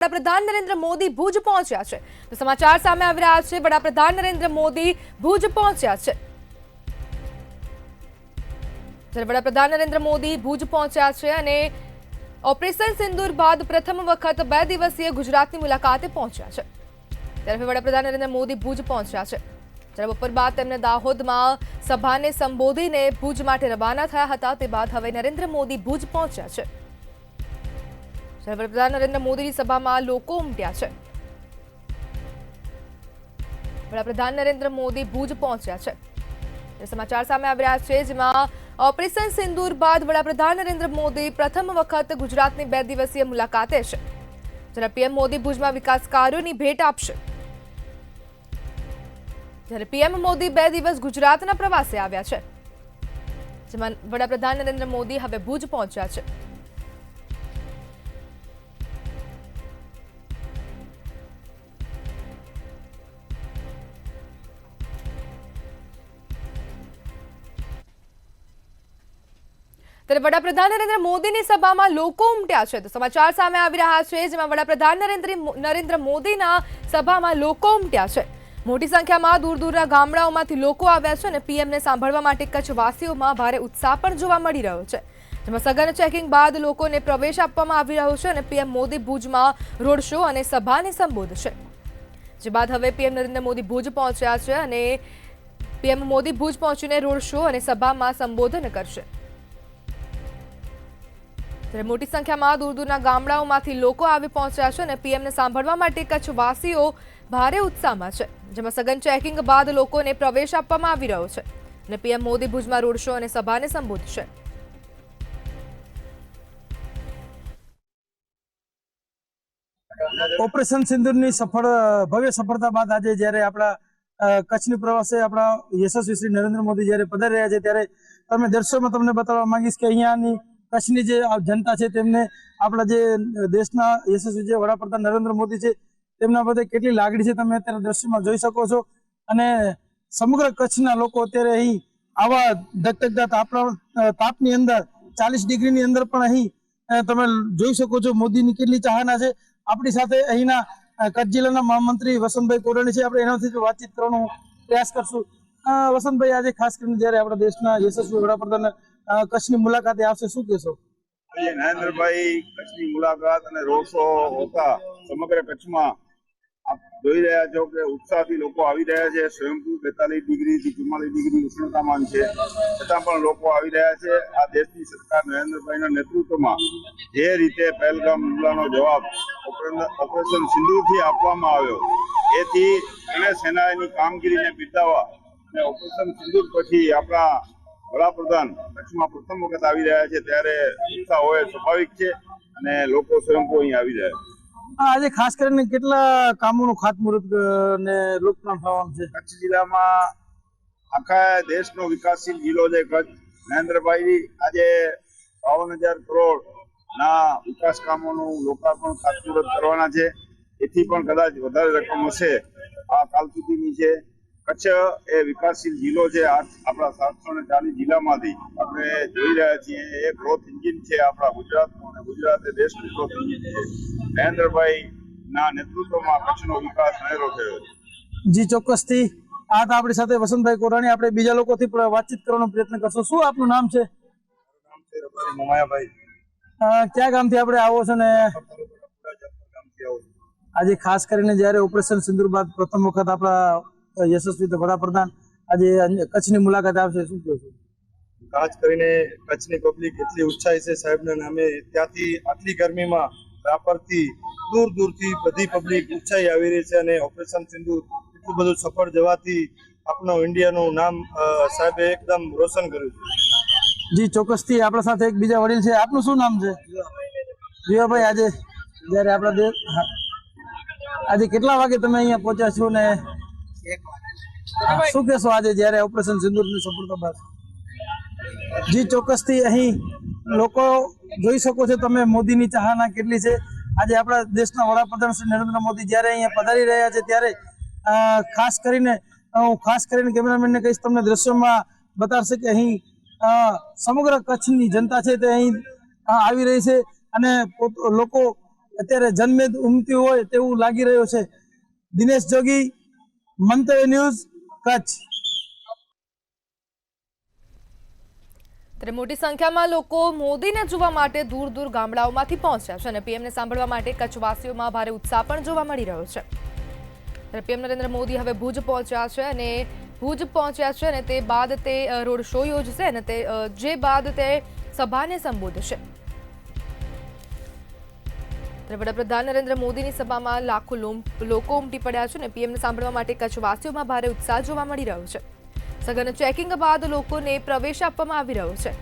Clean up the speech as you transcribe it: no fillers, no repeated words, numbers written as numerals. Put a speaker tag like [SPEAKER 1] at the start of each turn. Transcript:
[SPEAKER 1] વડાપ્રધાન નરેન્દ્ર મોદી ભુજ પહોંચ્યા છે તો સમાચાર સામે આવી રહ્યા છે। વડાપ્રધાન નરેન્દ્ર મોદી ભુજ પહોંચ્યા છે। જ્યારે વડાપ્રધાન નરેન્દ્ર મોદી ભુજ પહોંચ્યા છે અને ઓપરેશન સિંદૂર બાદ પ્રથમ વખત 2 દિવસીય ગુજરાતની મુલાકાતે પહોંચ્યા છે। ત્યારે વડાપ્રધાન નરેન્દ્ર મોદી ભુજ પહોંચ્યા છે। જ્યારે બપોર બાદ તેમને દાહોદમાં સભાને સંબોધીને ભુજ માટે રવાના થયા હતા। તે બાદ હવે નરેન્દ્ર મોદી ભુજ પહોંચ્યા છે। વડાપ્રધાન નરેન્દ્ર મોદીની સભામાં લોકો ઉમટ્યા છે। વડાપ્રધાન નરેન્દ્ર મોદી ભુજ પહોંચ્યા છે। સમાચાર સામે આવી રહ્યા છે જેમાં ઓપરેશન સિંદૂર બાદ વડાપ્રધાન નરેન્દ્ર મોદી પ્રથમ વખત ગુજરાતની 2 દિવસીય મુલાકાતે છે। જ્યારે પીએમ મોદી ભુજમાં વિકાસ કાર્યોની ભેટ આપશે। જ્યારે પીએમ મોદી 2 દિવસ ગુજરાતના પ્રવાસે આવ્યા છે જેમાં વડાપ્રધાન નરેન્દ્ર મોદી હવે ભુજ પહોંચ્યા છે। ત્યારે વડાપ્રધાન નરેન્દ્ર મોદીની સભામાં લોકો ઉમટ્યા છે તો સમાચાર સામે આવી રહ્યા છે જેમાં વડાપ્રધાન નરેન્દ્ર મોદીના સભામાં લોકો ઉમટ્યા છે। મોટી સંખ્યામાં દૂર દૂરના ગામડાઓમાંથી લોકો આવ્યા છે અને પીએમને સાંભળવા માટે કચ્છવાસીઓમાં ભારે ઉત્સાહ પણ જોવા મળી રહ્યો છે। જેમાં સઘન ચેકિંગ બાદ લોકોને પ્રવેશ આપવામાં આવી રહ્યો છે અને પીએમ મોદી ભુજમાં રોડ શો અને સભાને સંબોધશે। જે બાદ હવે પીએમ નરેન્દ્ર મોદી ભુજ પહોંચ્યા છે અને પીએમ મોદી ભુજ પહોંચીને રોડ શો અને સભામાં સંબોધન કરશે। ત્યારે મોટી સંખ્યામાં દૂર દૂરના ગામડાઓમાંથી લોકો આવી પહોંચ્યા છે અને પીએમને સાંભળવા માટે કચ્છવાસીઓ ભારે ઉત્સાહમાં છે। જેમાં સઘન ચેકિંગ બાદ લોકોને પ્રવેશ આપવામાં આવી રહ્યો છે અને પીએમ મોદી ભુજમાં રોડ શો અને સભાને સંબોધશે।
[SPEAKER 2] ઓપરેશન સિંદૂરની ભવ્ય સફળતા બાદ આજે જ્યારે આપણા કચ્છની પ્રવાસે આપણા યશસ્વી શ્રી નરેન્દ્ર મોદી જ્યારે પધારી રહ્યા છે ત્યારે તમે દર્શકોમાં તમને બતાવવા માંગીશ કે અહીંયાની કચ્છની જે જનતા છે તેમને આપણા જે દેશના યશસ્વી જે વડાપ્રધાન નરેન્દ્ર મોદી છે તેમના પ્રત્યે કેટલી લાગણી છે તમે અત્યારે દ્રશ્યમાં જોઈ શકો છો। અને સમગ્ર કચ્છના લોકો અત્યારે અહીં આવા ધગધગતા તાપની અંદર 40 ડિગ્રીની અંદર પણ અહીં તમે જોઈ શકો છો મોદીની કેટલી ચાહના છે। આપણી સાથે અહીંના કચ્છ જિલ્લાના મહામંત્રી વસંતભાઈ કોરાણી છે। આપણે એનાથી વાતચીત કરવાનો પ્રયાસ કરશું। વસંતભાઈ, આજે ખાસ કરીને જયારે આપણા દેશના યશસ્વી વડાપ્રધાન કચ્છની મુલાકાતે આવશે, શું કહેશો?
[SPEAKER 3] નરેન્દ્રભાઈ કચ્છની મુલાકાત અને રોડ શો હોતા સમગ્ર કચ્છમાં આપ જોઈ રહ્યા છો કે ઉત્સાહથી લોકો આવી રહ્યા છે। સ્વયંભૂ 42 ડિગ્રીથી 44 ડિગ્રી ઉષ્ણતામાન છે છતાં પણ લોકો આવી રહ્યા છે। આ દેશની સરકાર નરેન્દ્રભાઈના નેતૃત્વમાં જે રીતે પહેલગામ હુમલાનો જવાબ ઓપરેશન સિંદૂરથી આપવામાં આવ્યો એથી એને સેનાની કામગીરીને બિરદાવવા અને ઓપરેશન સિંદૂર પછી આપણા વડાપ્રધાન કચ્છમાં પ્રથમ વખત આવી રહ્યા છે ત્યારે ઉત્સાહ હોય સ્વાભાવિક છે અને લોકો સ્વયંભૂ અહીં આવી રહ્યા છે।
[SPEAKER 2] આજે ખાસ કરીને કેટલા કામોનું ખાતમુહૂર્ત ને લોકાર્પણ થવાનું છે?
[SPEAKER 3] કચ્છ જિલ્લામાં આખા દેશનો વિકાસશીલ જિલ્લો છે કચ્છ। નરેન્દ્રભાઈ આજે 52,000 કરોડ ના વિકાસ કામોનું લોકાર્પણ ખાતમુહૂર્ત કરવાના છે। એથી પણ કદાચ વધારે રકમ હશે, આ કાલ સુધીની છે। કચ્છ એ વિકાસશીલ જિલ્લો છે। આપણા 740 જિલ્લામાંથી આપણે જોઈ રહ્યા છીએ એ ગ્રોથ એન્જિન છે આપણા ગુજરાતનું અને ગુજરાત એ દેશનું ગ્રોથ એન્જિન છે। નરેન્દ્રભાઈ ના નેતૃત્વમાં કચ્છનો વિકાસ નહેરો થયો છે।
[SPEAKER 2] જી, ચોક્કસથી આ તો આપણી સાથે વસંતભાઈ કોરાણી। આપણે બીજા લોકોથી વાતચીત કરવાનો પ્રયત્ન કરશો। શું આપનું નામ છે?
[SPEAKER 3] નામ છે રબારી મોમાયાભાઈ।
[SPEAKER 2] કયા ગામથી આપણે આવો છો ને
[SPEAKER 3] ગામથી આવો છો?
[SPEAKER 2] આજે ખાસ કરીને જ્યારે ઓપરેશન સિંદૂર બાદ પ્રથમ વખત આપણા યશસ્વી વડાપ્રધાન આજે કચ્છની મુલાકાતે આવશે, શું કહો છો?
[SPEAKER 4] ખાસ કરીને કચ્છની પબ્લિક એટલી ઉત્સાહી છે સાહેબના નામે। ત્યાંથી આટલી ગરમીમાં રાપરથી દૂર દૂરથી બધી પબ્લિક ઉત્સાહી આવી રહી છે અને ઓપરેશન સિંદૂર એટલું બધું સફળ જવાથી આપણું ઇન્ડિયાનું નામ સાહેબે એકદમ રોશન કર્યું છે।
[SPEAKER 2] જી, ચોક્કસથી આપણા સાથે એક બીજા વડીલ છે। આપનું શું નામ છે? જીવાભાઈ, આજે જ્યારે આપણા દેશ આજે કેટલા વાગે તમે અહીંયા પહોંચ્યા છો ને શું કહેશો આજે જ્યારે ઓપરેશન સિંદૂરની સફળતા બાદ? જી, ચોક્કસથી અહીં લોકો જોઈ શકો છો તમે મોદીની ચાહના કેટલી છે। આજે આપણા દેશના વડાપ્રધાન શ્રી નરેન્દ્ર મોદી જ્યારે અહીંયા પધારી રહ્યા છે ત્યારે ખાસ કરીને કેમેરામેનને કહીશ તમને દ્રશ્યોમાં બતાવશે કે અહીં સમગ્ર કચ્છની જનતા છે તે અહીં આવી રહી છે અને લોકો અત્યારે જનમેદ ઉમટ્યું હોય તેવું લાગી રહ્યું છે. દિનેશ જોગી, મંતવ્ય ન્યૂઝ, કચ્છ.
[SPEAKER 1] ત્યારે મોટી સંખ્યામાં લોકો મોદીને જોવા માટે દૂર દૂર ગામડાઓમાંથી પહોંચ્યા છે અને પીએમને સાંભળવા માટે કચ્છવાસીઓમાં ભારે ઉત્સાહ પણ જોવા મળી રહ્યો છે. ત્યારે પીએમ નરેન્દ્ર મોદી હવે ભુજ પહોંચ્યા છે અને તે બાદ તે રોડ શો યોજશે અને જે બાદ તે સભાને સંબોધશે. વડાપ્રધાન નરેન્દ્ર મોદીની સભામાં લાખો લોકો ઉમટી પડ્યા છે અને પીએમને સાંભળવા માટે કચ્છવાસીઓમાં ભારે ઉત્સાહ જોવા મળી રહ્યો છે. સઘન ચેકિંગ બાદ લોકોને પ્રવેશ આપવામાં આવી રહ્યો છે.